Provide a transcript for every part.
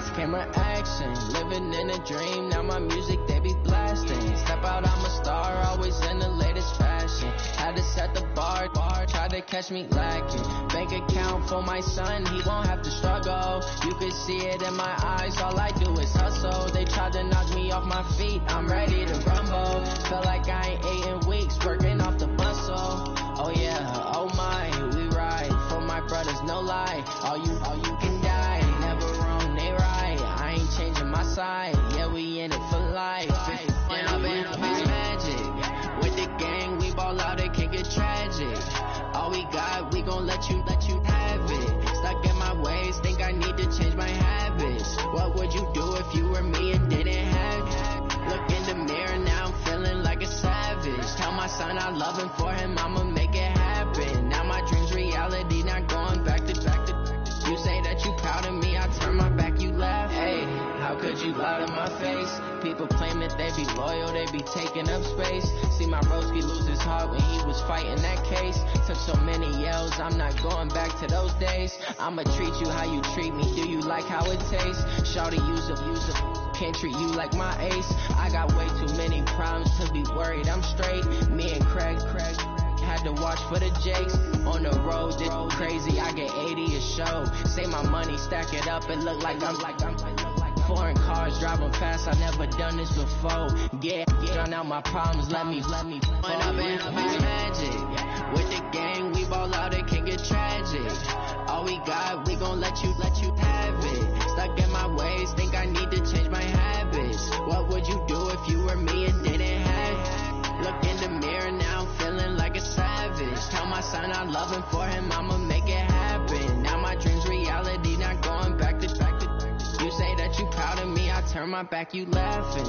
lights, camera action. Living in a dream, now my music they be blasting. Step out, I'm a star, always in the latest fashion. Had to set the bar, try to catch me lacking. Bank account for my son, he won't have to struggle. You can see it in my eyes, all I do is hustle. They tried to knock me off my feet, I'm ready to rumble. Feel like I ain't ate in weeks, working off the muscle. Oh yeah, oh my, we ride for my brothers, no lie. All you can die, never wrong, they right. I ain't changing my side, yeah, we in it for life. And I've been magic. With the gang, we ball out, it can get tragic. All we got, we gon' let you have it. Stuck in my ways, think I need to change my habits. What would you do if you were me and didn't have it? Look in the mirror, now I'm feeling like a savage. Tell my son I love him, for him I'ma make it happen. Now my dream's reality, not going back to. You say that you proud of me, I turn my back, you laugh. Hey, how could you lie to my face? People claim that they be loyal, they be taking up space. See my broski lose his heart when he was fighting that case. Took so many yells, I'm not going back to those days. I'ma treat you how you treat me, do you like how it tastes? Shawty use a can't treat you like my ace. I got way too many problems to be worried, I'm straight. Me and Craig had to watch for the Jakes. On the road, it's crazy, I get 80 a show. Say my money, stack it up, it look like I'm foreign cars driving fast, I never done this before. Yeah, drown out my problems, let me When I've been magic. With the gang, we ball out, it can get tragic. All we got, we gon' let you have it. Stuck in my ways, think I need to change my habits. What would you do if you were me and didn't have it? Look in the mirror, now I'm feeling like a savage. Tell my son I love him, for him I'ma make it happen. Now my dream's reality, not going back to. You say that you proud of me, I turn my back, you laughing.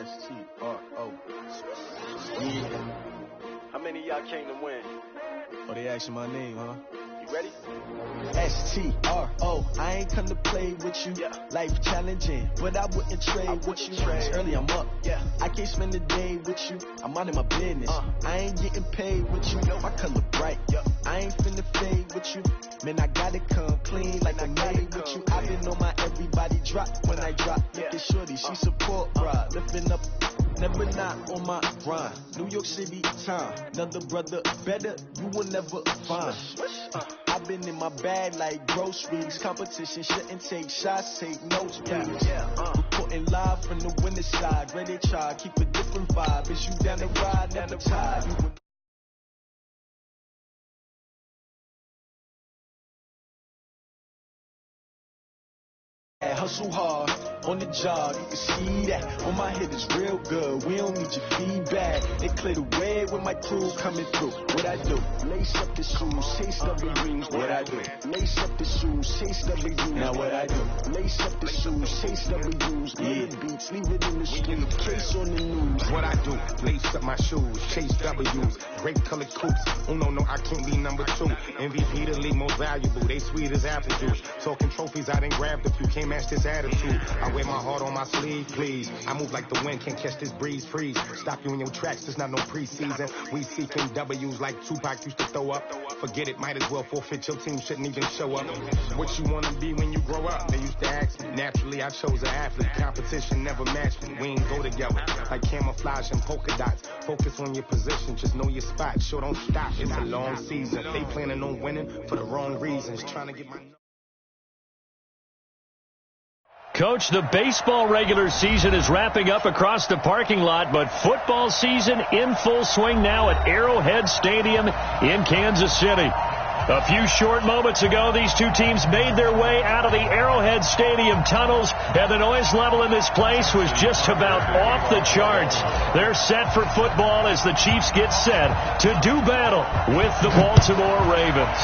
S-T-R-O. Yeah. How many of y'all came to win? Oh, they asking my name, huh? You ready? S-T-R-O. I ain't come to play with you. Yeah. Life challenging, but I wouldn't trade with you. It's early, I'm up. Yeah. I can't spend the day with you. I'm out of my business. I ain't getting paid with you. My color bright. Yeah. I ain't finna fade with you. Man, I gotta come clean like I'm made with you. I've been on my everybody drop when I drop. Look at shorty, she support, bruh. Lifting up. Never not on my grind. New York City time. Another brother better, you will never find. I've been in my bag like groceries. Competition shouldn't take shots, take notes, please. Reporting live from the winning side. Ready to try, keep a different vibe. Is you down the ride, never tired. Hustle hard on the job, you can see that. On my head is real good, we don't need your feedback. They clear the way with my crew coming through. What I do? Lace up the shoes, chase double rings. What I do? Lace up the shoes, chase double rings. Now what I do? Lace up the shoes, chase double rings. Yeah, beats, leave it in the street, case on the news. What I do? Lace up my shoes, chase W's. Great colored coops. Oh no, I can't be number 2. MVP the league most valuable. They sweet as apple juice. Talking trophies, I done grabbed a few. Can't match this attitude. I wear my heart on my sleeve, please. I move like the wind, can't catch this breeze, freeze. Stop you in your tracks, there's not no preseason. We seeking W's like Tupac used to throw up. Forget it, might as well forfeit, your team shouldn't even show up. What you wanna be when you grow up? They used to ask me. Naturally, I chose an athlete. Competition never matched me. We ain't go together. Like camouflage and polka dots. Focus on your position, just know your spot. Sure, don't stop, it's a long season. They planning on winning for the wrong reasons. Trying to get my... Coach, the baseball regular season is wrapping up across the parking lot, but football season in full swing now at Arrowhead Stadium in Kansas City. A few short moments ago, these two teams made their way out of the Arrowhead Stadium tunnels, and the noise level in this place was just about off the charts. They're set for football as the Chiefs get set to do battle with the Baltimore Ravens.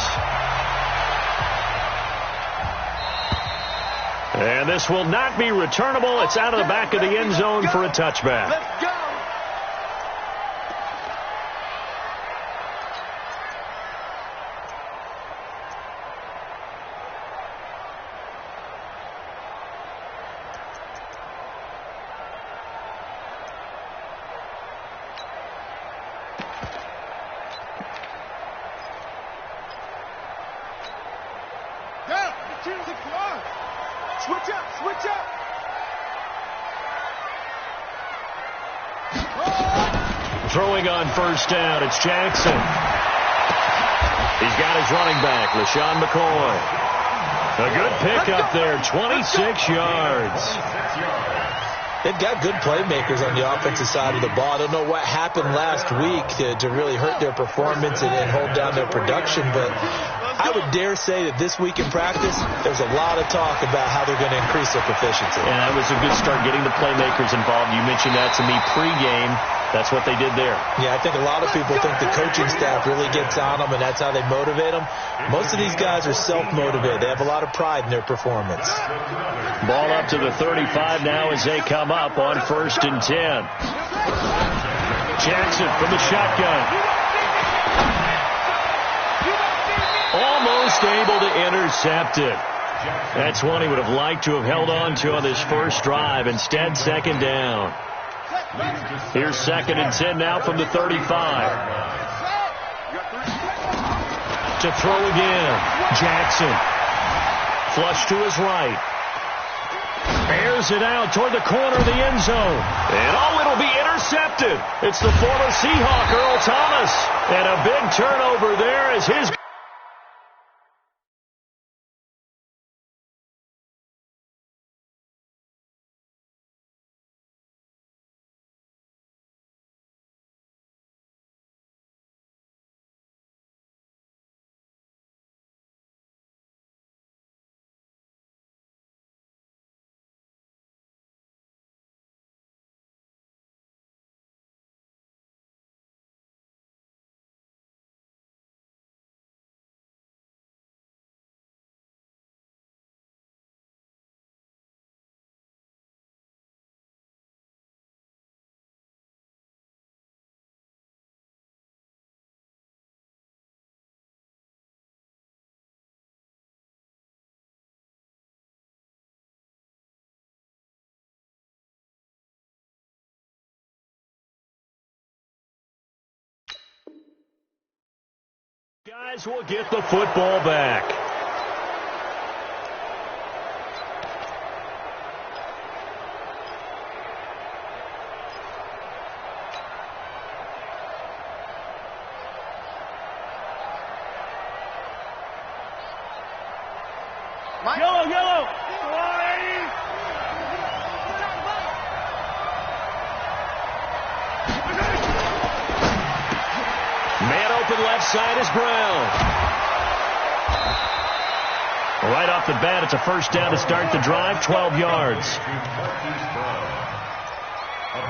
And this will not be returnable. It's out of the back of the end zone for a touchback. Let's go! throwing on first down. It's Jackson. He's got his running back, LaShawn McCoy. A good pickup there, 26 yards. They've got good playmakers on the offensive side of the ball. I don't know what happened last week to really hurt their performance and hold down their production, but I would dare say that this week in practice, there's a lot of talk about how they're going to increase their proficiency. And that was a good start, getting the playmakers involved. You mentioned that to me pregame. That's what they did there. Yeah, I think a lot of people think the coaching staff really gets on them, and that's how they motivate them. Most of these guys are self-motivated. They have a lot of pride in their performance. Ball up to the 35 now as they come up on 1st and 10. Jackson from the shotgun. Almost able to intercept it. That's one he would have liked to have held on to on this first drive. Instead, 2nd down. Here's 2nd and 10 now from the 35. To throw again. Jackson. Flush to his right. Airs it out toward the corner of the end zone. And it'll be intercepted. It's the former Seahawk, Earl Thomas. And a big turnover there as his... Guys will get the football back. Yellow. Man open left side is Brown. Right off the bat, it's a first down to start the drive, 12 yards.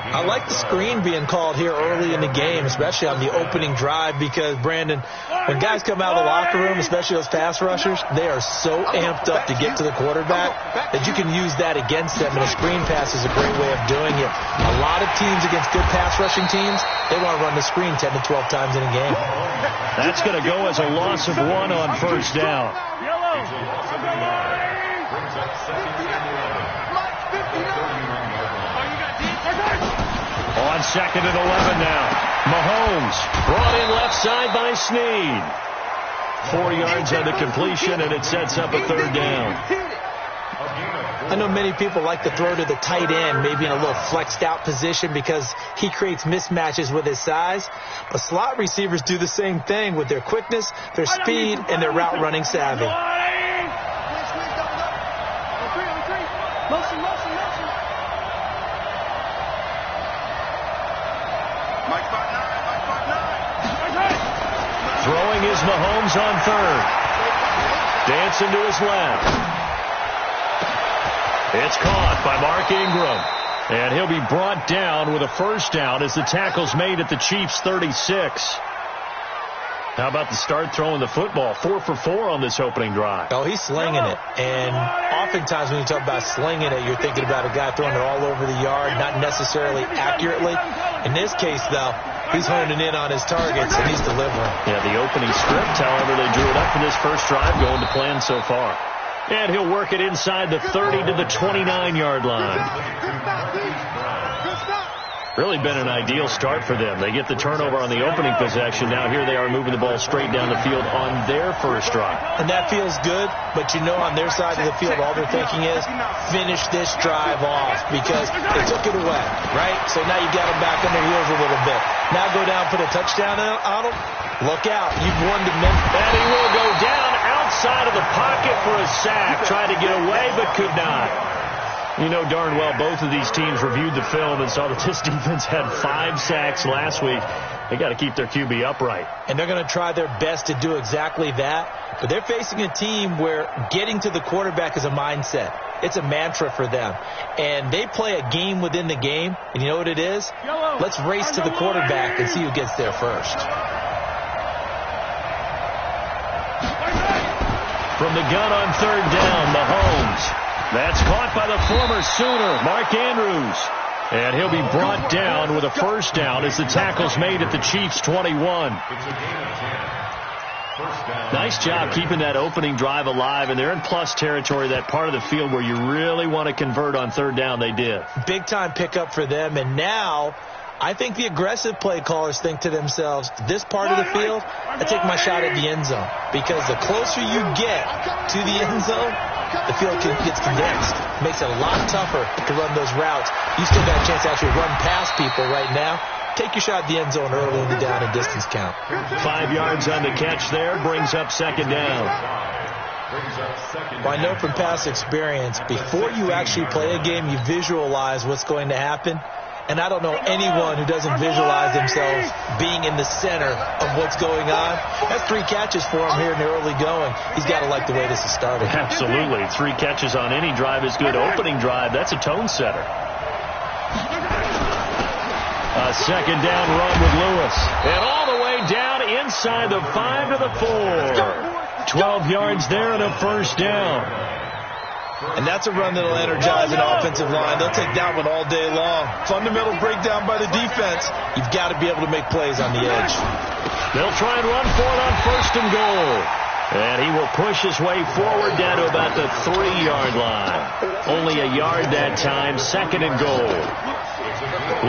I like the screen being called here early in the game, especially on the opening drive, because, Brandon, when guys come out of the locker room, especially those pass rushers, they are so amped up to get to the quarterback that you can use that against them, and a screen pass is a great way of doing it. A lot of teams against good pass rushing teams, they want to run the screen 10 to 12 times in a game. That's going to go as a loss of 1 on first down. On 2nd and 11 now. Mahomes brought in left side by Snead. 4 yards on the completion, and it sets up a 3rd down. I know many people like to throw to the tight end, maybe in a little flexed out position because he creates mismatches with his size. But slot receivers do the same thing with their quickness, their speed, and their route running savvy. Throwing is Mahomes on 3rd. Dancing to his left. It's caught by Mark Ingram. And he'll be brought down with a first down as the tackle's made at the Chiefs' 36. How about the start throwing the football? 4 for 4 on this opening drive. Oh, he's slinging it. And oftentimes when you talk about slinging it, you're thinking about a guy throwing it all over the yard, not necessarily accurately. In this case, though, he's honing in on his targets, and he's delivering. Yeah, the opening script, however, they drew it up for this first drive, going to plan so far. And he'll work it inside the 30 to the 29-yard line. Really been an ideal start for them. They get the turnover on the opening possession. Now here they are moving the ball straight down the field on their first drive. And that feels good, but you know on their side of the field all they're thinking is finish this drive off because they took it away, right? So now you got them back on their heels a little bit. Now go down, put a touchdown on them. Look out. You've won the Memphis. And he will go down outside of the pocket for a sack. Tried to get away but could not. You know darn well both of these teams reviewed the film and saw that this defense had 5 sacks last week. They got to keep their QB upright. And they're going to try their best to do exactly that. But they're facing a team where getting to the quarterback is a mindset. It's a mantra for them. And they play a game within the game. And you know what it is? Let's race to the quarterback and see who gets there first. From the gun on third down, Mahomes. That's caught by the former Sooner, Mark Andrews. And he'll be brought down with a first down as the tackle's made at the Chiefs' 21. Nice job keeping that opening drive alive, and they're in plus territory, that part of the field where you really want to convert on third down. They did. Big-time pickup for them, and now I think the aggressive play callers think to themselves, this part of the field, I take my shot at the end zone. Because the closer you get to the end zone, the field gets condensed. Makes it a lot tougher to run those routes. You still got a chance to actually run past people right now. Take your shot at the end zone early in the down and distance count. 5 yards on the catch there. Brings up second down. Well, I know from past experience, before you actually play a game, you visualize what's going to happen. And I don't know anyone who doesn't visualize themselves being in the center of what's going on. That's 3 catches for him here in the early going. He's got to like the way this is starting. Absolutely. 3 catches on any drive is good. Opening drive, that's a tone setter. A second down run with Lewis. And all the way down inside the 5 to the 4. 12 yards there and a first down. And that's a run that'll energize an offensive line. They'll take that one all day long. Fundamental breakdown by the defense. You've got to be able to make plays on the edge. They'll try and run for it on first and goal. And he will push his way forward down to about the 3-yard line. Only a yard that time. Second and goal.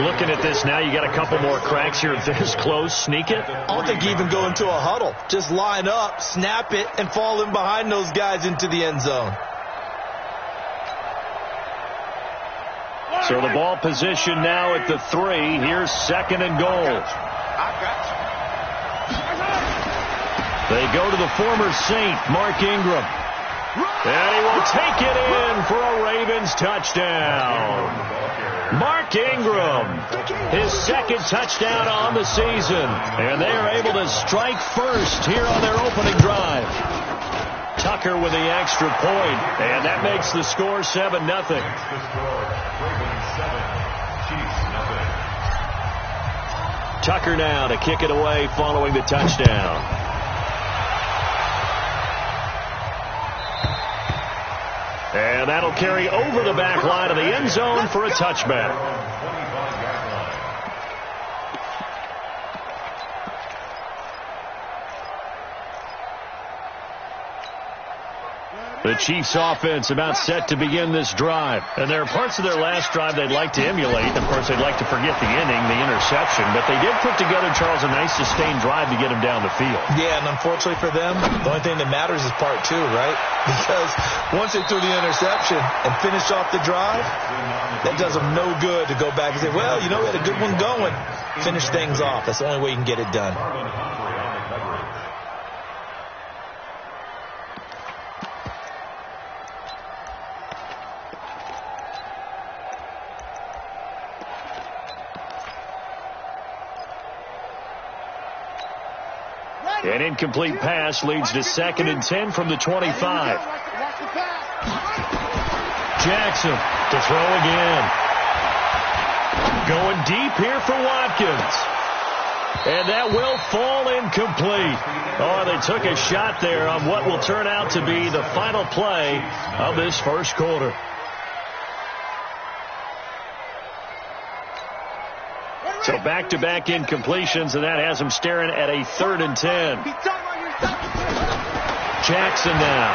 Looking at this now, you got a couple more cracks here. This close, sneak it. I don't think you even go into a huddle. Just line up, snap it, and fall in behind those guys into the end zone. So the ball position now at the 3. Here's second and goal. They go to the former Saint, Mark Ingram. And he will take it in for a Ravens touchdown. Mark Ingram, his second touchdown on the season. And they are able to strike first here on their opening drive. Tucker with the extra point, and that makes the score 7-0. Tucker now to kick it away following the touchdown. And that'll carry over the back line of the end zone for a touchback. The Chiefs offense about set to begin this drive. And there are parts of their last drive they'd like to emulate. Of course, they'd like to forget the inning, the interception. But they did put together, Charles, a nice sustained drive to get them down the field. Yeah, and unfortunately for them, the only thing that matters is part 2, right? Because once they threw the interception and finished off the drive, that does them no good to go back and say, well, you know, we had a good one going. Finish things off. That's the only way you can get it done. An incomplete pass leads to 2nd and 10 from the 25. Jackson to throw again. Going deep here for Watkins. And that will fall incomplete. Oh, they took a shot there on what will turn out to be the final play of this first quarter. So back-to-back incompletions, and that has them staring at a 3rd and 10. Jackson now.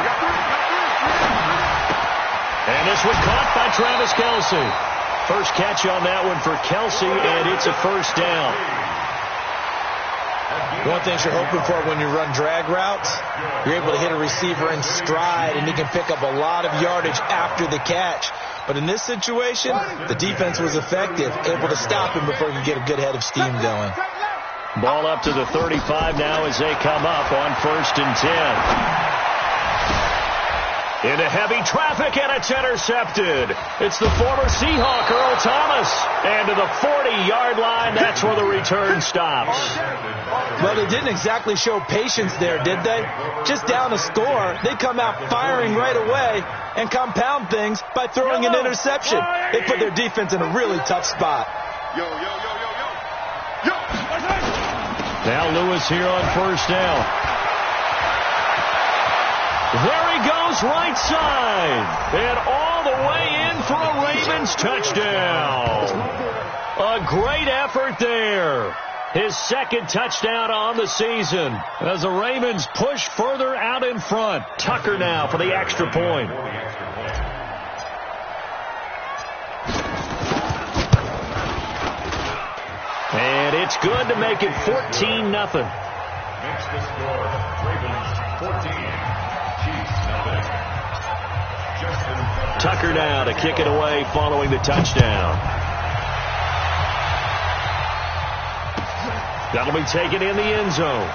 And this was caught by Travis Kelce. First catch on that one for Kelsey, and it's a first down. One thing you're hoping for when you run drag routes, you're able to hit a receiver in stride, and he can pick up a lot of yardage after the catch. But in this situation, the defense was effective, able to stop him before he could get a good head of steam going. Ball up to the 35 now as they come up on 1st and 10. Into heavy traffic, and it's intercepted. It's the former Seahawk, Earl Thomas. And to the 40-yard line, that's where the return stops. Well, they didn't exactly show patience there, did they? Just down a score, they come out firing right away and compound things by throwing an interception. They put their defense in a really tough spot. Now Lewis here on 1st down. There he goes, right side. And all the way in for a Ravens touchdown. A great effort there. His second touchdown on the season as the Ravens push further out in front. Tucker now for the extra point. And it's good to make it 14-0. Makes the score Ravens 14, Chiefs 0. Tucker now to kick it away following the touchdown. That'll be taken in the end zone.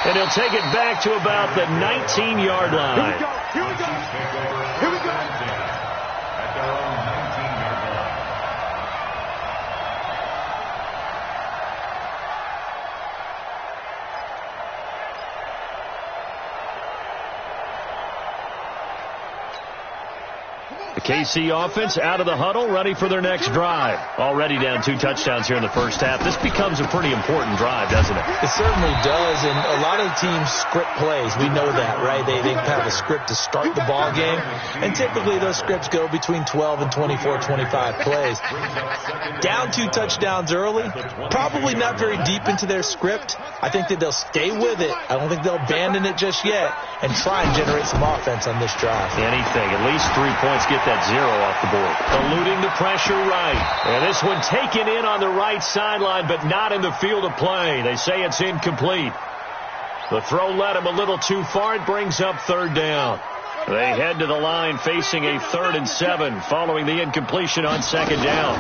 And he'll take it back to about the 19-yard line. Here we go. At their own 19-yard line. The KC offense out of the huddle, ready for their next drive. Already down 2 touchdowns here in the first half. This becomes a pretty important drive, doesn't it? It certainly does, and a lot of teams script plays. We know that, right? They have a script to start the ball game, and typically those scripts go between 12 and 24, 25 plays. Down 2 touchdowns early, probably not very deep into their script. I think that they'll stay with it. I don't think they'll abandon it just yet and try and generate some offense on this drive. Anything, at least 3 points, get that 0 off the board. Eluding the pressure right. And this one taken in on the right sideline, but not in the field of play. They say it's incomplete. The throw led him a little too far. It brings up 3rd down. They head to the line facing a 3rd and 7 following the incompletion on 2nd down.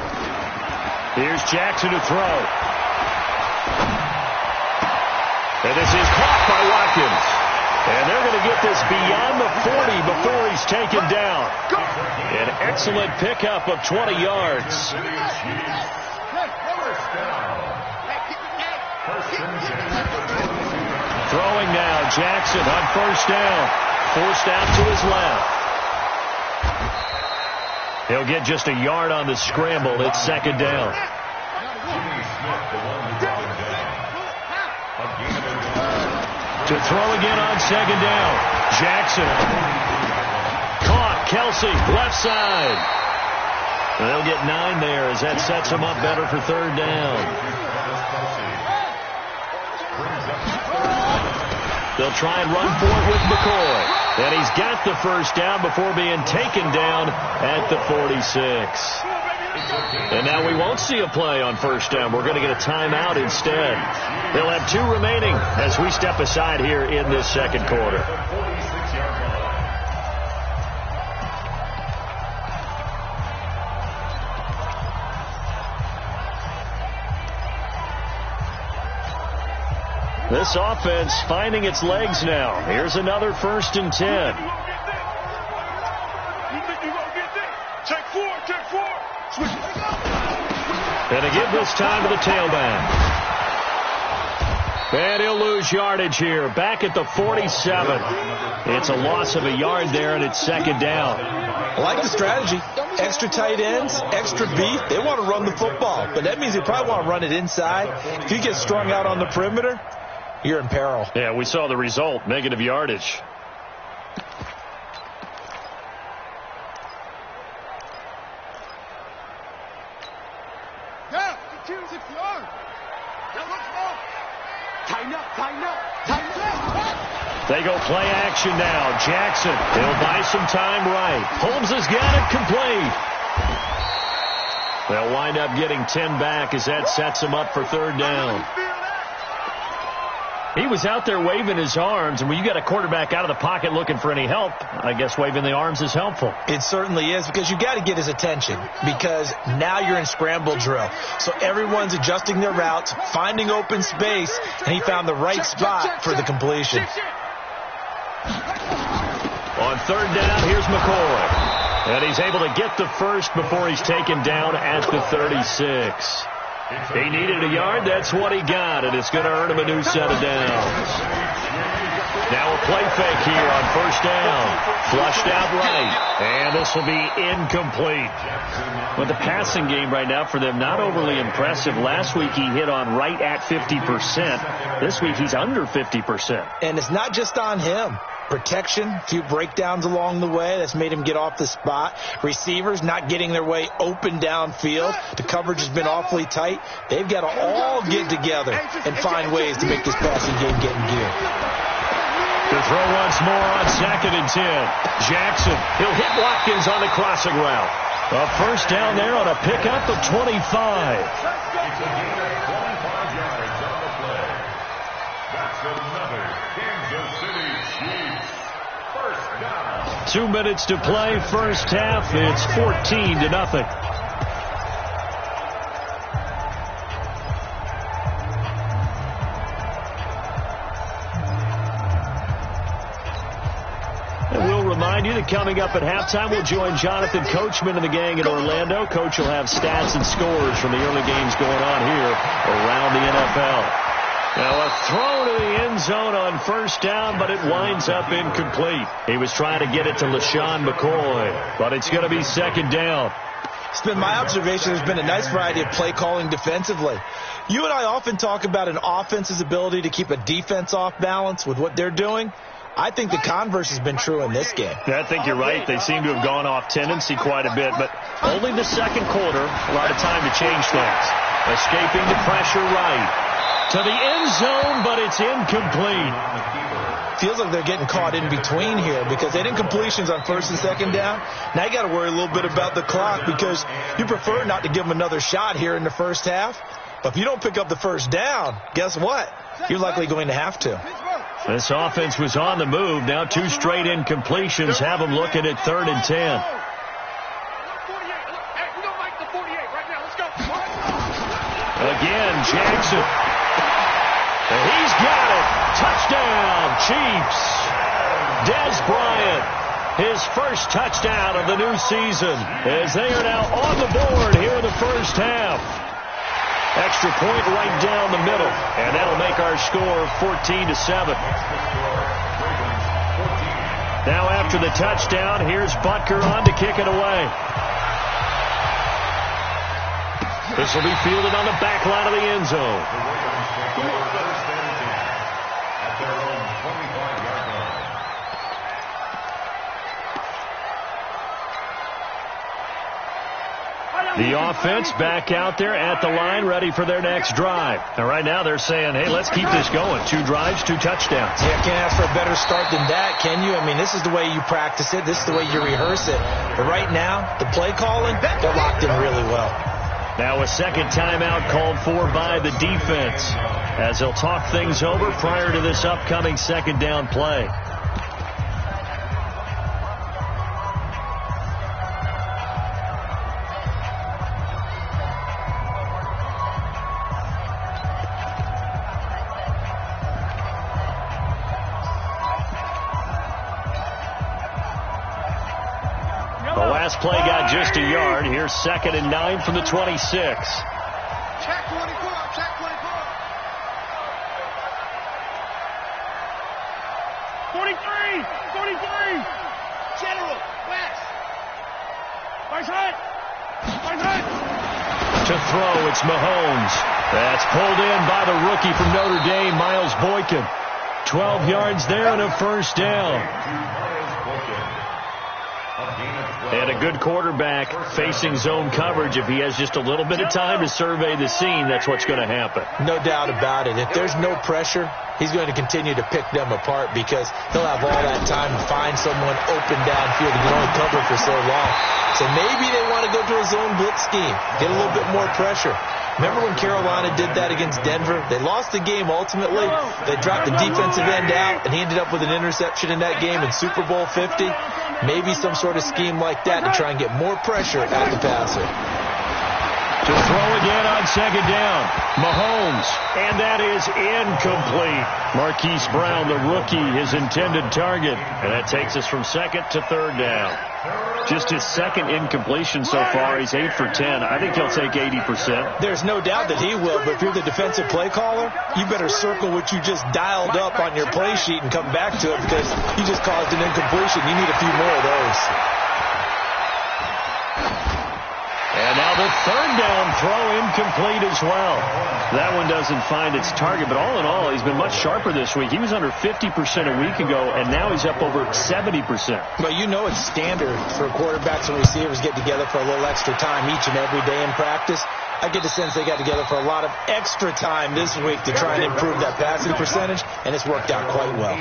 Here's Jackson to throw. And this is caught by Watkins. And they're going to get this beyond the 40 before he's taken down. An excellent pickup of 20 yards. Throwing now, Jackson on 1st down. Forced out to his left. He'll get just a yard on the scramble. It's 2nd down. To throw again on 2nd down. Jackson. Caught. Kelsey, left side. They'll get 9 there as that sets him up better for 3rd down. They'll try and run for it with McCoy. And he's got the 1st down before being taken down at the 46. And now we won't see a play on 1st down. We're going to get a timeout instead. They'll have 2 remaining as we step aside here in this 2nd quarter. This offense finding its legs now. Here's another 1st and 10. And to give this time to the tailback. And he'll lose yardage here. Back at the 47. It's a loss of a yard there, and it's 2nd down. I like the strategy. Extra tight ends, extra beef. They want to run the football, but that means they probably want to run it inside. If you get strung out on the perimeter, you're in peril. Yeah, we saw the result. Negative yardage. They go play action now. Jackson, he'll buy some time right. Holmes has got it complete. They'll wind up getting 10 back as that sets them up for third down. He was out there waving his arms, and when you got a quarterback out of the pocket looking for any help, I guess waving the arms is helpful. It certainly is, because you got to get his attention, because now you're in scramble drill. So everyone's adjusting their routes, finding open space, and he found the right spot for the completion. On third down, here's McCoy. And he's able to get the first before he's taken down at the 36. He needed a yard. That's what he got, and it's going to earn him a new set of downs. Now a play fake here on first down. Flushed out right, and this will be incomplete. But the passing game right now for them, not overly impressive. Last week he hit on right at 50%. This week he's under 50%. And it's not just on him. Protection, a few breakdowns along the way. That's made him get off the spot. Receivers not getting their way open downfield. The coverage has been awfully tight. They've got to all get together and find ways to make this passing game get in gear. To throw once more on 2nd and 10. Jackson, he'll hit Watkins on the crossing route. A first down there on a pickup of 25. It's a gain of 25 yards on the play. That's another Kansas City Chiefs first down. 2 minutes to play, first half. It's 14-0. Remind you that coming up at halftime, we'll join Jonathan Coachman and the gang in Orlando. Coach will have stats and scores from the early games going on here around the NFL. Now a throw to the end zone on first down, but it winds up incomplete. He was trying to get it to LaShawn McCoy, but it's going to be second down. It's been my observation there's been a nice variety of play calling defensively. You and I often talk about an offense's ability to keep a defense off balance with what they're doing. I think the converse has been true in this game. I think you're right. They seem to have gone off tendency quite a bit, but only the second quarter, a lot of time to change things. Escaping the pressure right to the end zone, but it's incomplete. Feels like they're getting caught in between here because they didn't completions on first and second down. Now you got to worry a little bit about the clock because you prefer not to give them another shot here in the first half. But if you don't pick up the first down, guess what? You're likely going to have to. This offense was on the move. Now 2 straight incompletions have them looking at 3rd and 10. Again, Jackson. He's got it. Touchdown, Chiefs. Des Bryant, his first touchdown of the new season, as they are now on the board here in the first half. Extra point right down the middle, and that'll make our score 14-7. Now after the touchdown, here's Butker on to kick it away. This will be fielded on the back line of the end zone. The offense back out there at the line, ready for their next drive. And right now they're saying, hey, let's keep this going. 2 drives, 2 touchdowns. Yeah, can't ask for a better start than that, can you? I mean, this is the way you practice it. This is the way you rehearse it. But right now, the play calling, they're locked in really well. Now a second timeout called for by the defense as they'll talk things over prior to this upcoming second down play. Play got just a yard. Here's 2nd and 9 from the 26. Check 24. Check 24. 43. 43. General. West. Vice Hunt. Vice Hunt. To throw, it's Mahomes. That's pulled in by the rookie from Notre Dame, Miles Boykin. 12 yards there and a first down. And a good quarterback facing zone coverage. If he has just a little bit of time to survey the scene, that's what's going to happen. No doubt about it. If there's no pressure, he's going to continue to pick them apart because he'll have all that time to find someone open downfield. He can only cover for so long. So maybe they want to go to a zone blitz scheme. Get a little bit more pressure. Remember when Carolina did that against Denver? They lost the game ultimately. They dropped the defensive end out, and he ended up with an interception in that game in Super Bowl 50. Maybe some sort of scheme like that to try and get more pressure at the passer. To throw again on second down. Mahomes, and that is incomplete. Marquise Brown, the rookie, his intended target. And that takes us from second to third down. Just his second incompletion so far. He's 8 for 10. I think he'll take 80%. There's no doubt that he will, but if you're the defensive play caller, you better circle what you just dialed up on your play sheet and come back to it because you just caused an incompletion. You need a few more of those. And now the third down throw incomplete as well. That one doesn't find its target, but all in all, he's been much sharper this week. He was under 50% a week ago, and now he's up over 70%. But you know it's standard for quarterbacks and receivers get together for a little extra time each and every day in practice. I get the sense they got together for a lot of extra time this week to try and improve that passing percentage, and it's worked out quite well.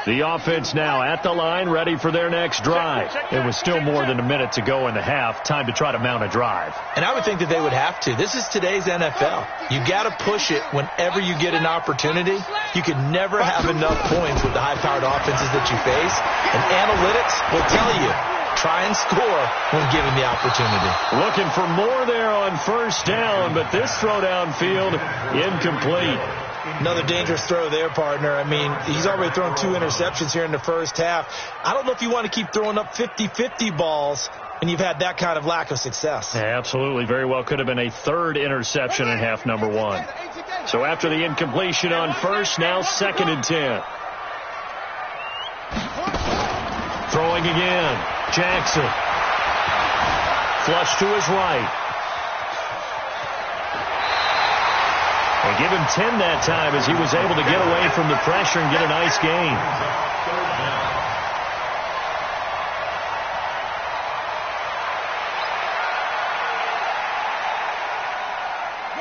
The offense now at the line, ready for their next drive. It was still more than a minute to go in the half. Time to try to mount a drive. And I would think that they would have to. This is today's NFL. You got to push it whenever you get an opportunity. You can never have enough points with the high-powered offenses that you face. And analytics will tell you, try and score when given the opportunity. Looking for more there on first down, but this throw downfield incomplete. Another dangerous throw there, partner. I mean, he's already thrown 2 interceptions here in the first half. I don't know if you want to keep throwing up 50-50 balls when you've had that kind of lack of success. Yeah, absolutely. Very well could have been a third interception in half number 1. So after the incompletion on first, now 2nd and 10. Throwing again. Jackson. Flush to his right. They give him 10 that time as he was able to get away from the pressure and get a nice gain.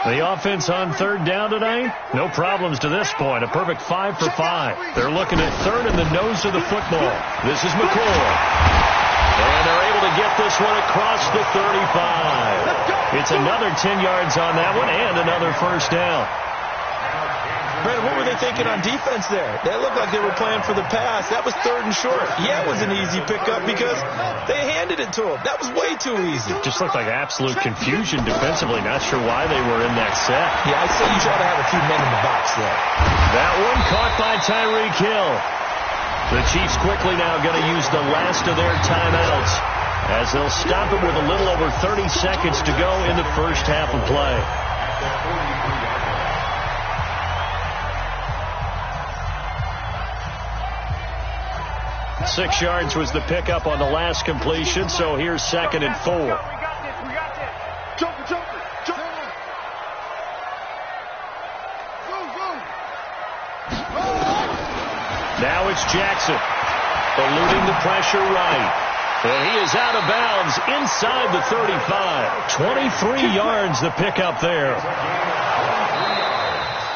The offense on third down tonight, no problems to this point. A perfect 5 for 5. They're looking at third in the nose of the football. This is McCoy. And they're able to get this one across the 35. It's another 10 yards on that one and another first down. Brandon, what were they thinking on defense there? That looked like they were playing for the pass. That was third and short. Yeah, it was an easy pickup because they handed it to him. That was way too easy. Just looked like absolute confusion defensively. Not sure why they were in that set. Yeah, I'd say you try to have a few men in the box there. That one caught by Tyreek Hill. The Chiefs quickly now going to use the last of their timeouts as they'll stop it with a little over 30 seconds to go in the first half of play. Six yards was the pickup on the last completion, so here's 2nd and 4. We got this. Jumper. Now it's Jackson, eluding the pressure right. And he is out of bounds inside the 35. 23 yards the pickup there.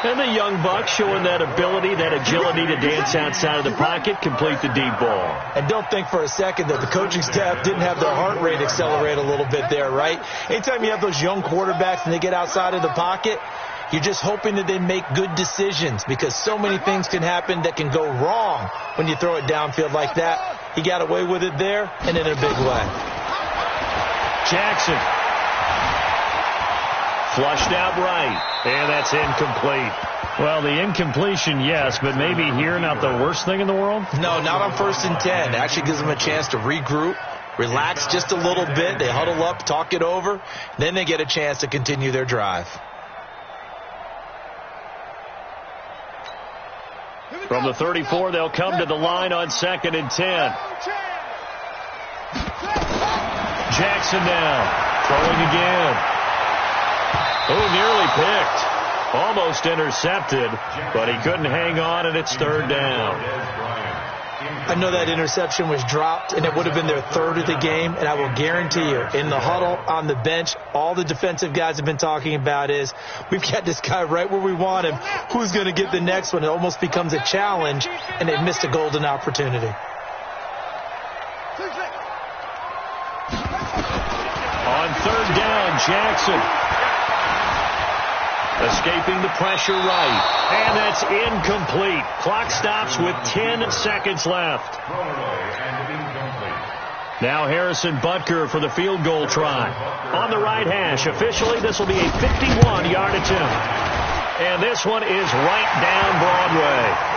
And the young buck showing that ability, that agility to dance outside of the pocket, complete the deep ball. And don't think for a second that the coaching staff didn't have their heart rate accelerate a little bit there, right? Anytime you have those young quarterbacks and they get outside of the pocket, you're just hoping that they make good decisions because so many things can happen that can go wrong when you throw it downfield like that. He got away with it there and in a big way. Jackson. Flushed out right. And that's incomplete. Well, the incompletion, yes, but maybe here not the worst thing in the world? No, not on 1st and 10. It actually gives them a chance to regroup, relax just a little bit. They huddle up, talk it over. Then they get a chance to continue their drive. From the 34, they'll come to the line on 2nd and 10. Jackson now, throwing again. Oh, nearly picked. Almost intercepted, but he couldn't hang on, and it's third down. I know that interception was dropped, and it would have been their third of the game, and I will guarantee you, in the huddle, on the bench, all the defensive guys have been talking about is, we've got this guy right where we want him. Who's going to get the next one? It almost becomes a challenge, and they've missed a golden opportunity. On third down, Jackson. Escaping the pressure right. And that's incomplete. Clock stops with 10 seconds left. Now Harrison Butker for the field goal try. On the right hash. Officially, this will be a 51-yard attempt. And this one is right down Broadway.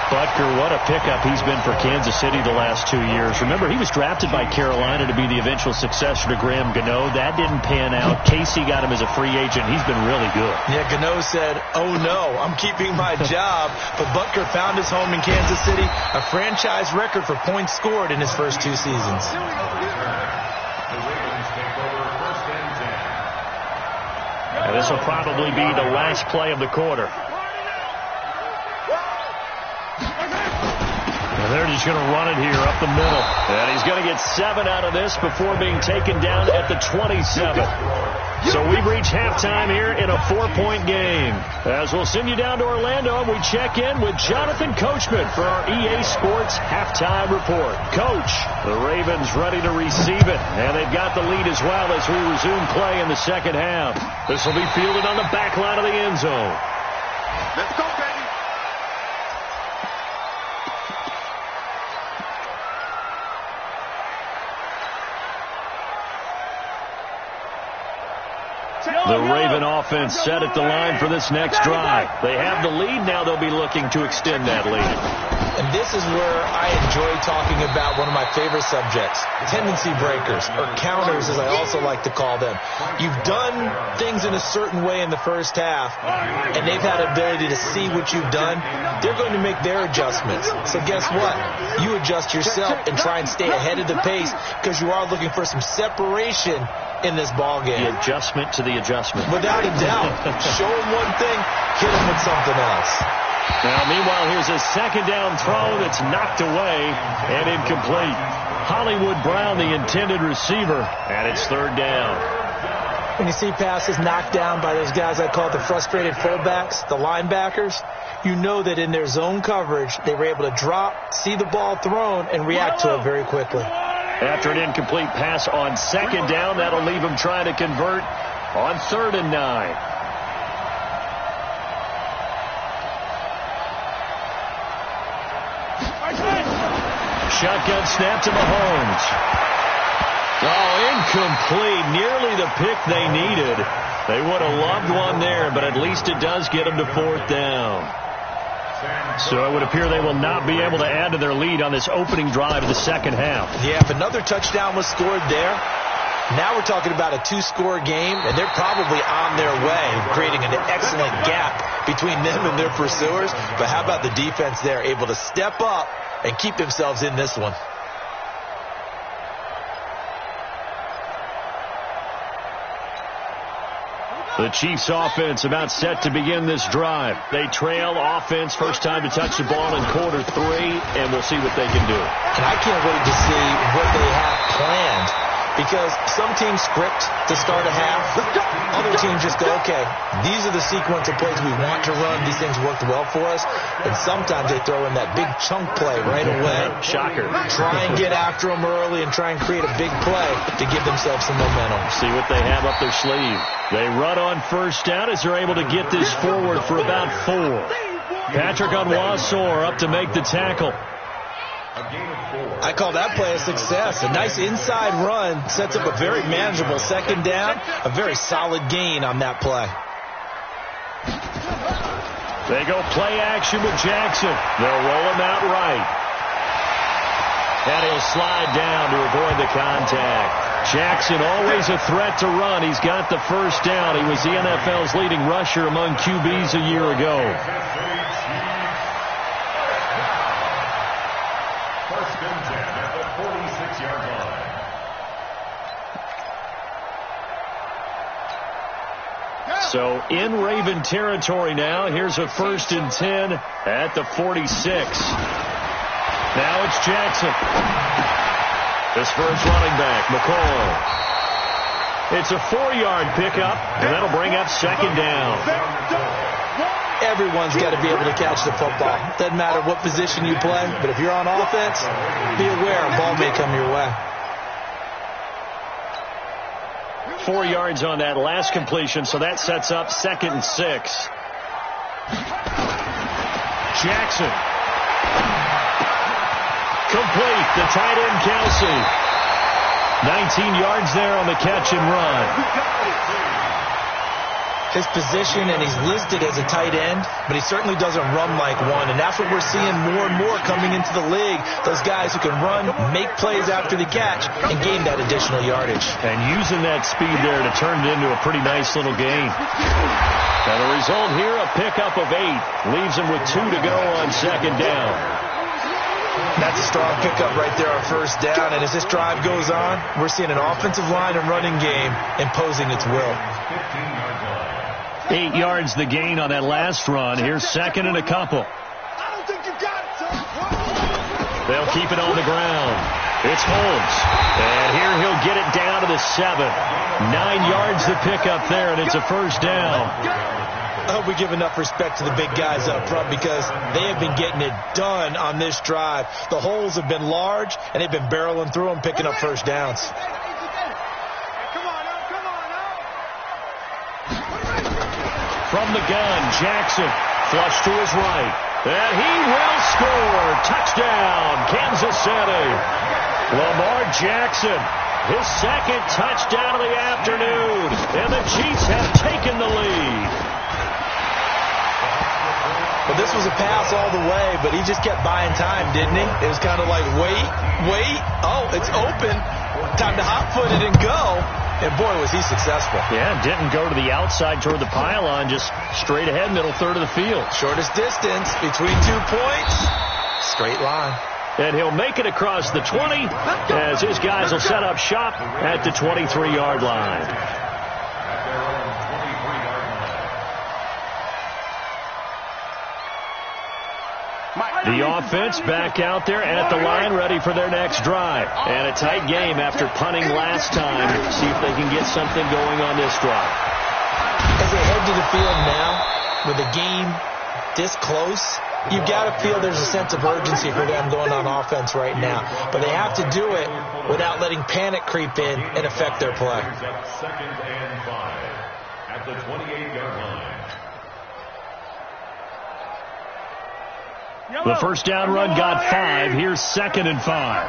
Butker, what a pickup he's been for Kansas City the last 2 years. Remember, he was drafted by Carolina to be the eventual successor to Graham Gano. That didn't pan out. Casey got him as a free agent. He's been really good. Yeah, Gano said, oh no, I'm keeping my job. But Butker found his home in Kansas City, a franchise record for points scored in his first 2 seasons. And this will probably be the last play of the quarter. And they're just going to run it here up the middle. And he's going to get 7 out of this before being taken down at the 27. So we've reached halftime here in a 4-point game. As we'll send you down to Orlando, we check in with Jonathan Coachman for our EA Sports Halftime Report. Coach, the Ravens ready to receive it. And they've got the lead as well as we resume play in the second half. This will be fielded on the back line of the end zone. Let's go, baby. The Raven offense set at the line for this next drive. They have the lead. Now they'll be looking to extend that lead. And this is where I enjoy talking about one of my favorite subjects, tendency breakers, or counters as I also like to call them. You've done things in a certain way in the first half, and they've had the ability to see what you've done. They're going to make their adjustments. So guess what? You adjust yourself and try and stay ahead of the pace because you are looking for some separation in this ball game. The adjustment to the adjustment. Without a doubt. Show them one thing, hit them with something else. Now, meanwhile, here's a second down throw that's knocked away and incomplete. Hollywood Brown, the intended receiver, and it's third down. When you see passes knocked down by those guys I call the frustrated fullbacks, the linebackers, you know that in their zone coverage, they were able to drop, see the ball thrown, and react to it very quickly. After an incomplete pass on second down, that'll leave him trying to convert on 3rd and 9. Shotgun snap to Mahomes. Oh, incomplete. Nearly the pick they needed. They would have loved one there, but at least it does get them to 4th down. So it would appear they will not be able to add to their lead on this opening drive of the second half. Yeah, if another touchdown was scored there, now we're talking about a 2-score game, and they're probably on their way, creating an excellent gap between them and their pursuers. But how about the defense there, able to step up and keep themselves in this one? The Chiefs offense about set to begin this drive. They trail offense, first time to touch the ball in quarter 3, and we'll see what they can do. And I can't wait to see what they have planned, because some teams script to start a half. Other teams just go, okay, these are the sequence of plays we want to run. These things worked well for us. And sometimes they throw in that big chunk play right away. Shocker. Try and get after them early and try and create a big play to give themselves some momentum. See what they have up their sleeve. They run on first down as they're able to get this forward for about 4. Patrick Onwuasor up to make the tackle. I call that play a success. A nice inside run sets up a very manageable second down. A very solid gain on that play. They go play action with Jackson. They'll roll him out right. And he'll slide down to avoid the contact. Jackson always a threat to run. He's got the first down. He was the NFL's leading rusher among QBs a year ago. First and 10 at the 46-yard line. So in Raven territory now. Here's a 1st and 10 at the 46. Now it's Jackson. This first running back, McCoy. It's a 4-yard pickup, and that'll bring up second down. Everyone's got to be able to catch the football. Doesn't matter what position you play, but if you're on offense, be aware a ball may come your way. 4 yards on that last completion, so that sets up 2nd and 6. Jackson. Complete. The tight end, Kelsey. 19 yards there on the catch and run. His position, and he's listed as a tight end, but he certainly doesn't run like one, and that's what we're seeing more and more coming into the league. Those guys who can run, make plays after the catch, and gain that additional yardage. And using that speed there to turn it into a pretty nice little gain. And the result here, a pickup of 8. Leaves him with 2 to go on second down. That's a strong pickup right there on first down, and as this drive goes on, we're seeing an offensive line and running game imposing its will. 8 yards the gain on that last run. Here's 2nd and a couple. They'll keep it on the ground. It's Holmes. And here he'll get it down to the 7. 9 yards the pickup there, and it's a first down. I hope we give enough respect to the big guys up front because they have been getting it done on this drive. The holes have been large, and they've been barreling through them, picking up first downs. From the gun, Jackson, flush to his right. And he will score. Touchdown, Kansas City. Lamar Jackson, his 2nd touchdown of the afternoon. And the Chiefs have taken the lead. Well, this was a pass all the way, but he just kept buying time, didn't he? It was kind of like, wait. Oh, it's open. Time to hot-foot it and go. And, boy, was he successful. Yeah, didn't go to the outside toward the pylon, just straight ahead, middle third of the field. Shortest distance between 2 points, straight line. And he'll make it across the 20 as his guys will set up shop at the 23-yard line. The offense back out there at the line, ready for their next drive. And a tight game after punting last time. See if they can get something going on this drive. As they head to the field now, with a game this close, you've got to feel there's a sense of urgency for them going on offense right now. But they have to do it without letting panic creep in and affect their play. 2nd and 5 at the 28-yard line. The first down run got 5. Here's 2nd and 5.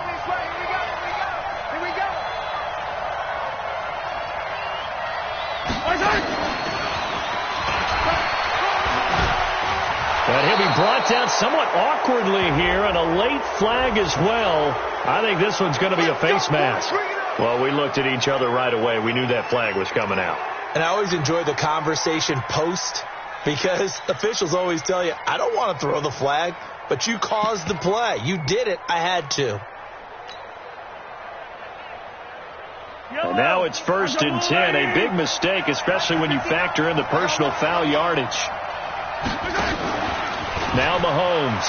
But he'll be brought down somewhat awkwardly here, and a late flag as well. I think this one's going to be a face mask. Well, we looked at each other right away. We knew that flag was coming out. And I always enjoy the conversation post, because officials always tell you, I don't want to throw the flag, but you caused the play. You did it. I had to. And now it's 1st and 10. A big mistake, especially when you factor in the personal foul yardage. Now Mahomes.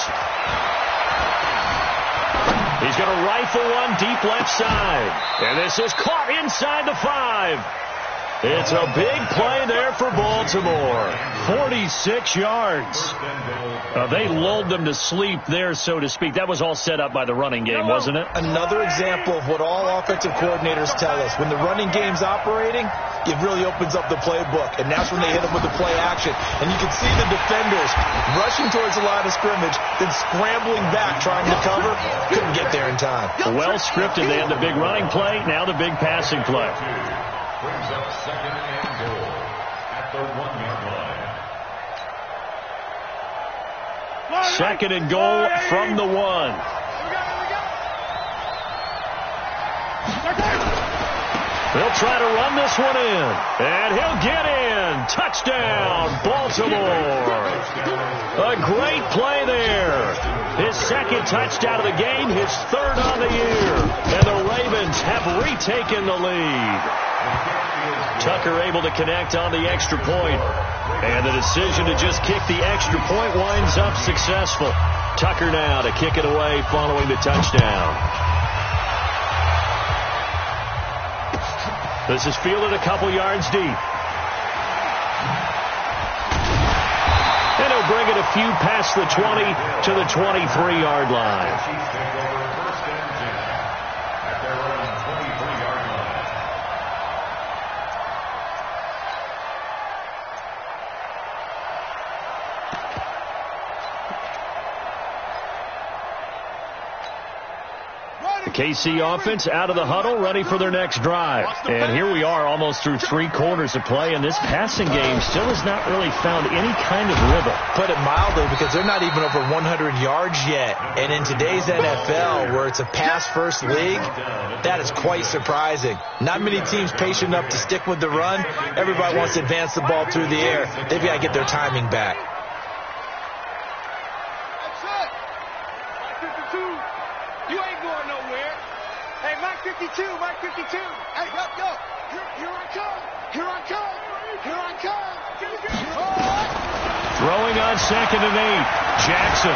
He's going to rifle one deep left side. And this is caught inside the 5. It's a big play there for Baltimore. 46 yards. They lulled them to sleep there, so to speak. That was all set up by the running game, wasn't it? Another example of what all offensive coordinators tell us. When the running game's operating, it really opens up the playbook. And that's when they hit them with the play action. And you can see the defenders rushing towards the line of scrimmage, then scrambling back, trying to cover. Couldn't get there in time. Well scripted. They had the big running play, now the big passing play. Brings up 2nd and goal at the 1-yard line. 2nd and goal from the 1. They'll try to run this one in. And he'll get in. Touchdown, Baltimore. A great play there. His 2nd touchdown of the game, his 3rd on the year. And the Ravens have retaken the lead. Tucker able to connect on the extra point. And the decision to just kick the extra point winds up successful. Tucker now to kick it away following the touchdown. This is fielded a couple yards deep. And he'll bring it a few past the 20 to the 23-yard line. KC offense out of the huddle, ready for their next drive. And here we are almost through 3 quarters of play, and this passing game still has not really found any kind of rhythm. Put it mildly, because they're not even over 100 yards yet. And in today's NFL, where it's a pass-first league, that is quite surprising. Not many teams patient enough to stick with the run. Everybody wants to advance the ball through the air. They've got to get their timing back. Mike 52. Hey, yo. Here I come. Throwing on 2nd and 8. Jackson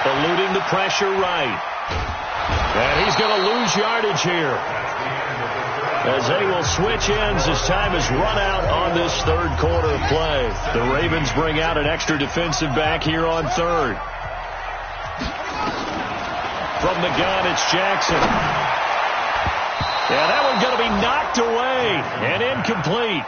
eluding the pressure right. And he's going to lose yardage here, as they will switch ends as time has run out on this 3rd quarter of play. The Ravens bring out an extra defensive back here on 3rd. From the gun, it's Jackson. Yeah, that one's going to be knocked away and incomplete.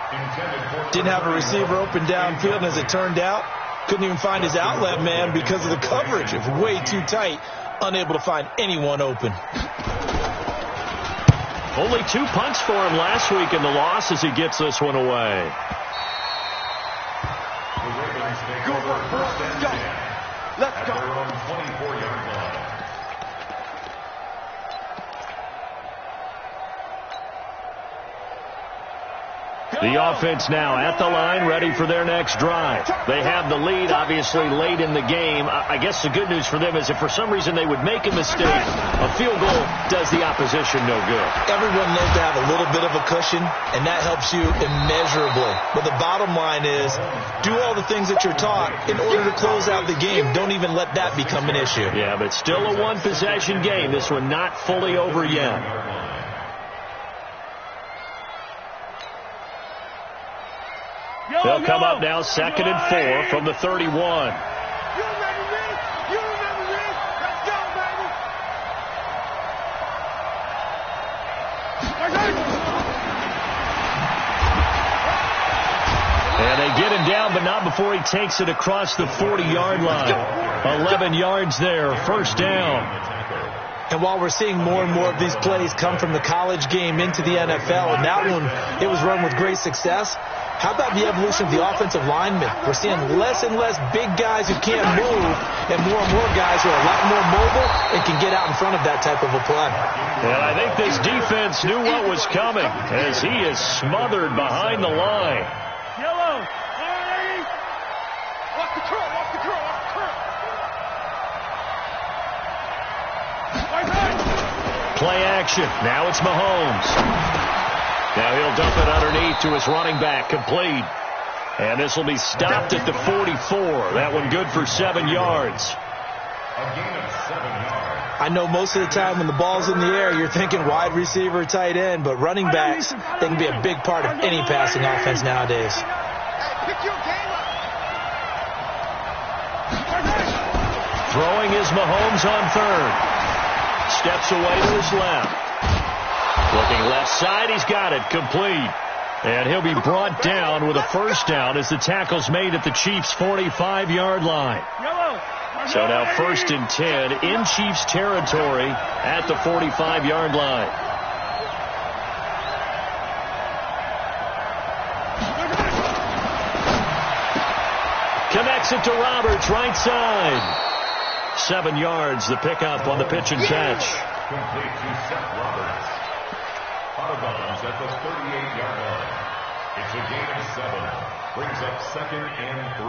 Didn't have a receiver open downfield, and as it turned out, couldn't even find his outlet man because of the coverage. It was way too tight, unable to find anyone open. Only 2 punts for him last week in the loss as he gets this one away. Let's go. 24-yard line. The offense now at the line, ready for their next drive. They have the lead, obviously, late in the game. I guess the good news for them is if for some reason they would make a mistake, a field goal does the opposition no good. Everyone knows to have a little bit of a cushion, and that helps you immeasurably. But the bottom line is, do all the things that you're taught in order to close out the game. Don't even let that become an issue. Yeah, but still a one-possession game. This one not fully over yet. They'll come up now 2nd and 4 from the 31. You remember me? Let's go, baby. And they get him down, but not before he takes it across the 40-yard line. 11 yards there, 1st down. And while we're seeing more and more of these plays come from the college game into the NFL, and that one, it was run with great success, how about the evolution of the offensive linemen? We're seeing less and less big guys who can't move and more guys who are a lot more mobile and can get out in front of that type of a play. And I think this defense knew what was coming as he is smothered behind the line. Yellow. All right. Walk the curl. Play action. Now it's Mahomes. Now he'll dump it underneath to his running back, complete. And this will be stopped at the 44. That one good for 7 yards. A gain of 7 yards. I know most of the time when the ball's in the air, you're thinking wide receiver, tight end, but running backs, they can be a big part of any passing offense nowadays. Pick your game up. Throwing is Mahomes on 3rd. Steps away to his left. Looking left side, he's got it, complete. And he'll be brought down with a 1st down as the tackle's made at the Chiefs' 45-yard line. So now 1st and 10 in Chiefs territory at the 45-yard line. Connects it to Roberts, right side. 7 yards, the pickup on the pitch and catch. Complete to Seth Roberts. Out of bounds at the 38-yard line. It's a gain of 7. Brings up 2nd and 3.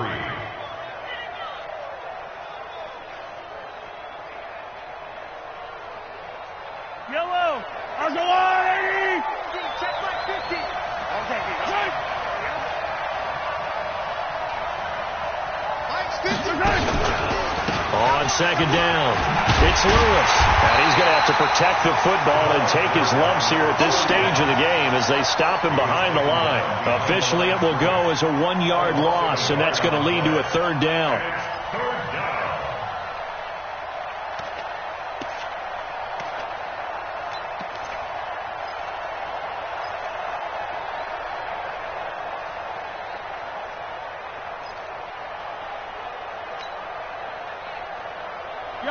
Yellow. On the line. Check my 50. Okay. Mike's 50. On second down, it's Lewis. And he's going to have to protect the football and take his lumps here at this stage of the game as they stop him behind the line. Officially, it will go as a 1-yard loss, and that's going to lead to a third down.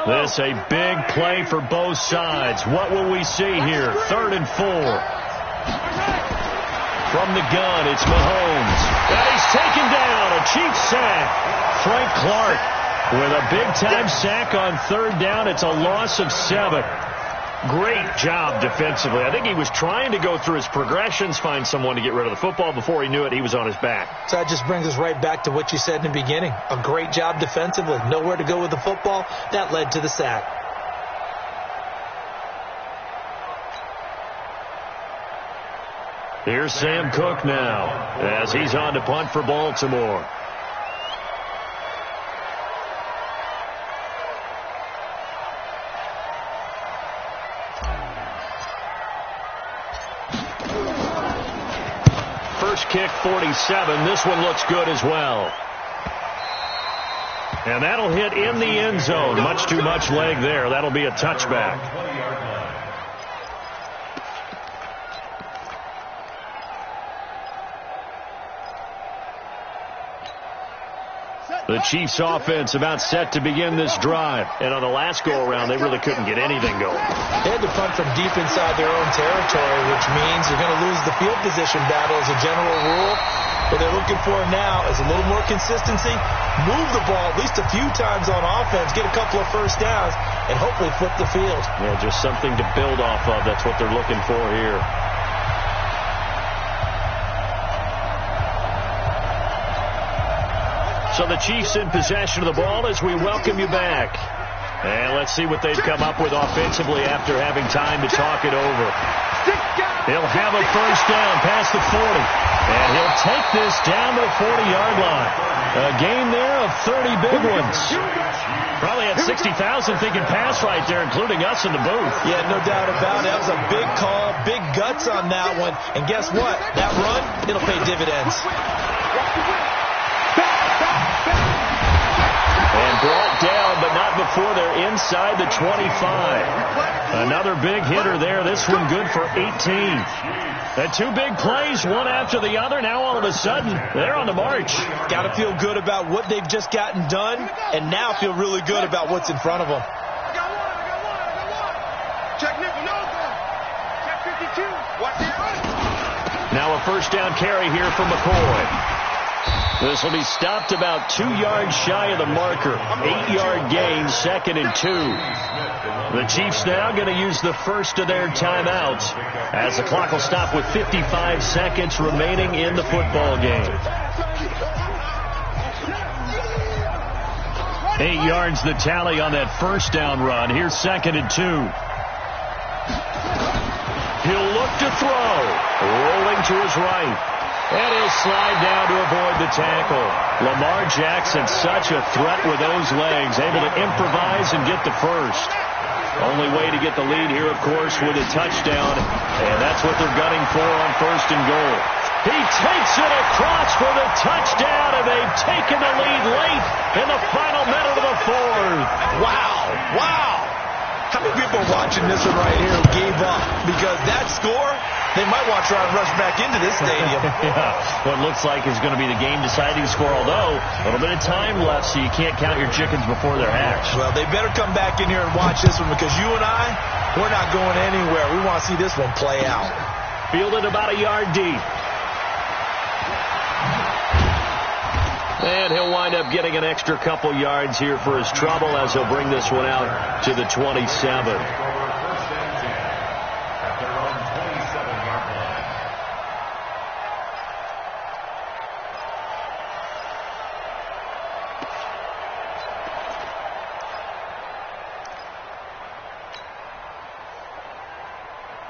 This a big play for both sides. What will we see here? 3rd and 4. From the gun, it's Mahomes. And he's taken down. A Chiefs sack. Frank Clark with a big-time sack on 3rd down. It's a loss of 7. Great job defensively. I think he was trying to go through his progressions, find someone to get rid of the football. Before he knew it, he was on his back. So that just brings us right back to what you said in the beginning. A great job defensively. Nowhere to go with the football. That led to the sack. Here's Sam Cook now as he's on to punt for Baltimore. Kick 47. This one looks good as well. And that'll hit in the end zone. Much too much leg there. That'll be a touchback. The Chiefs offense about set to begin this drive. And on the last go-around, they really couldn't get anything going. They had to punt from deep inside their own territory, which means you're going to lose the field position battle as a general rule. What they're looking for now is a little more consistency, move the ball at least a few times on offense, get a couple of first downs, and hopefully flip the field. Yeah, just something to build off of. That's what they're looking for here. So the Chiefs in possession of the ball as we welcome you back. And let's see what they've come up with offensively after having time to talk it over. He'll have a first down past the 40. And he'll take this down to the 40-yard line. A gain there of 30 big ones. Probably had 60,000 thinking pass right there, including us in the booth. Yeah, no doubt about it. That was a big call, big guts on that one. And guess what? That run, it'll pay dividends. And brought down, but not before they're inside the 25. Another big hitter there. This one good for 18. The 2 big plays, one after the other. Now all of a sudden, they're on the march. Got to feel good about what they've just gotten done, and now feel really good about what's in front of them. Check nickel, no good. Check 52. Watch it. Now a first down carry here from McCoy. This will be stopped about 2 yards shy of the marker. 8-yard gain, 2nd and 2. The Chiefs now going to use the first of their timeouts as the clock will stop with 55 seconds remaining in the football game. 8 yards the tally on that first down run. Here's 2nd and 2. He'll look to throw. Rolling to his right. And he'll slide down to avoid the tackle. Lamar Jackson, such a threat with those legs, able to improvise and get the first. Only way to get the lead here, of course, with a touchdown, and that's what they're gunning for on 1st and goal. He takes it across for the touchdown, and they've taken the lead late in the final minute of the 4th. Wow, wow. How many people are watching this one right here who gave up? Because that score, they might want to try and rush back into this stadium. Yeah, what looks like is going to be the game-deciding score, although a little bit of time left, so you can't count your chickens before they're hatched. Well, they better come back in here and watch this one, because you and I, we're not going anywhere. We want to see this one play out. Fielded about a yard deep. And he'll wind up getting an extra couple yards here for his trouble as he'll bring this one out to the 27.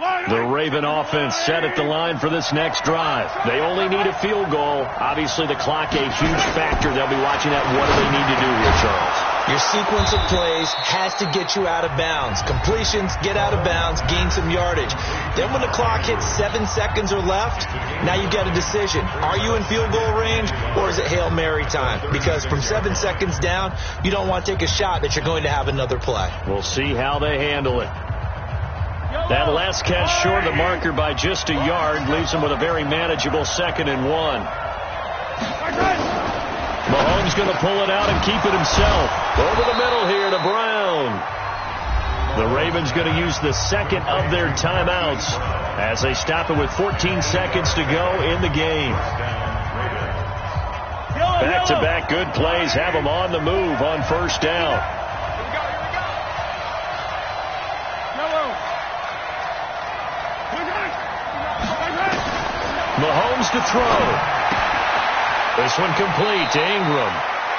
Line The Raven offense set at the line for this next drive. They only need a field goal. Obviously, the clock a huge factor. They'll be watching that. What do they need to do here, Charles? Your sequence of plays has to get you out of bounds. Completions, get out of bounds, gain some yardage. Then when the clock hits 7 seconds or left, now you get a decision. Are you in field goal range, or is it Hail Mary time? Because from 7 seconds down, you don't want to take a shot that you're going to have another play. We'll see how they handle it. That last catch short of the marker by just a yard leaves them with a very manageable 2nd and 1. Mahomes going to pull it out and keep it himself. Over the middle here to Brown. The Ravens going to use the second of their timeouts as they stop it with 14 seconds to go in the game. Back-to-back good plays have them on the move on first down. Mahomes to throw. This one complete to Ingram.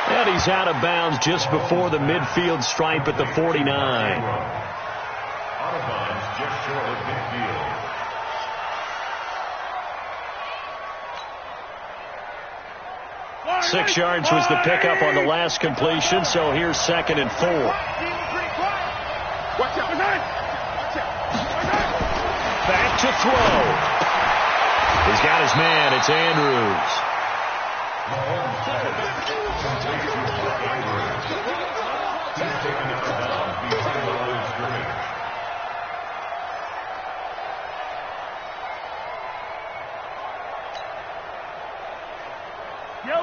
And he's out of bounds just before the midfield stripe at the 49. Out of bounds just short of midfield. 6 yards was the pickup on the last completion, so here's 2nd and 4. Back to throw. He's got his man. It's Andrews.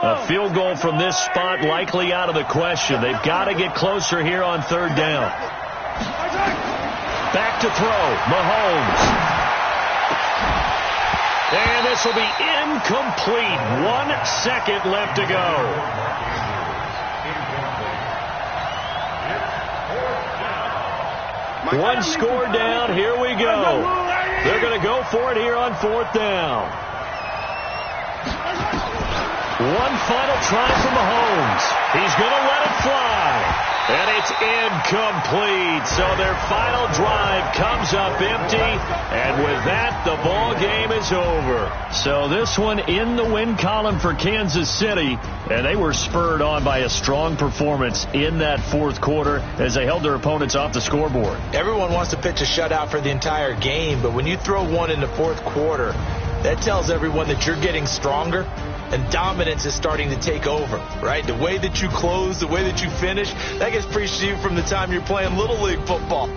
A field goal from this spot likely out of the question. They've got to get closer here on 3rd down. Back to throw. Mahomes. And this will be incomplete. 1 second left to go. One score down. Here we go. They're going to go for it here on 4th down. One final try for Mahomes. He's going to let it fly. And it's incomplete. So their final drive comes up empty. And with that, the ball game is over. So this one in the win column for Kansas City. And they were spurred on by a strong performance in that 4th quarter as they held their opponents off the scoreboard. Everyone wants to pitch a shutout for the entire game, but when you throw one in the 4th quarter, that tells everyone that you're getting stronger and dominance is starting to take over, right? The way that you close, the way that you finish, that gets preached to you from the time you're playing Little League football.